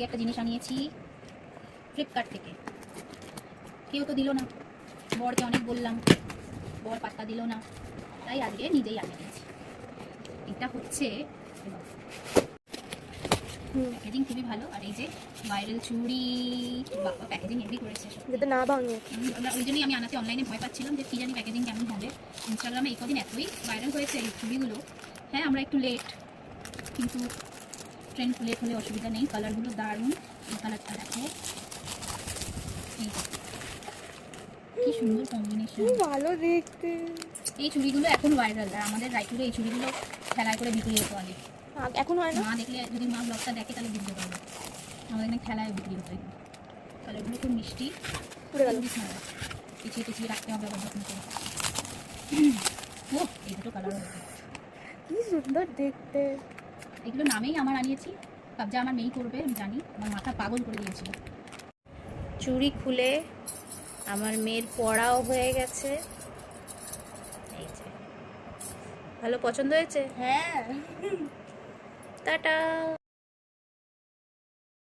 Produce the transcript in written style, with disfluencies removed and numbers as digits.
আজকে একটা জিনিস আনিয়েছি ফ্লিপকার্ট থেকে, কেউ তো দিল না, বরকে অনেক বললাম, বর পাত্তা দিল না, তাই আজকে নিজেই আনিয়ে নিয়েছি। এটা হচ্ছে প্যাকেজিং খুবই ভালো, আর এই যে ভাইরাল চুড়ি, বাবা প্যাকেজিং হেভি করেছে, যাতে না ভাঙে। ওই জন্যই আমি আনাতে অনলাইনে ভয় পাচ্ছিলাম যে কি জানি প্যাকেজিং কেমন হবে। ইনস্টাগ্রামে এই কদিন এতই ভাইরাল হয়েছে এই ছবিগুলো। হ্যাঁ আমরা একটু লেট, কিন্তু ট্রেন্ড লেট হলে অসুবিধা নেই। কালারগুলো দারুণ, এই কালারটা দেখো, এই কি সুন্দর কম্বিনেশন, ভালো দেখতে। এই চুড়িগুলো এখন ভাইরাল, আর আমাদের রায়পুরে এই চুড়িগুলো খেলায় করে বিক্রি হতো আগে। এখন হয় না। মা দেখলে, যদি মা ব্লগটা দেখে তাহলে বুঝতে পারবে, আমাদের এখানে খেলায় বিক্রি হতো এগুলো। কালারগুলো খুব মিষ্টি, পুরো গেল। পিছিয়ে পিছিয়ে রাখতে হবে আবার যত্ন করে। ও এই দুটো কালারও কি সুন্দর দেখতে। এগুলো নামেই আমার আনিয়েছি, কবজা আমার মেয়েই করবে আমি জানি, আমার মাথা পাগল করে দিয়েছিল। চুড়ি খুলে আমার মেয়ের পড়াও হয়ে গেছে। এই যে ভালো পছন্দ হয়েছে। হ্যাঁ টাটা।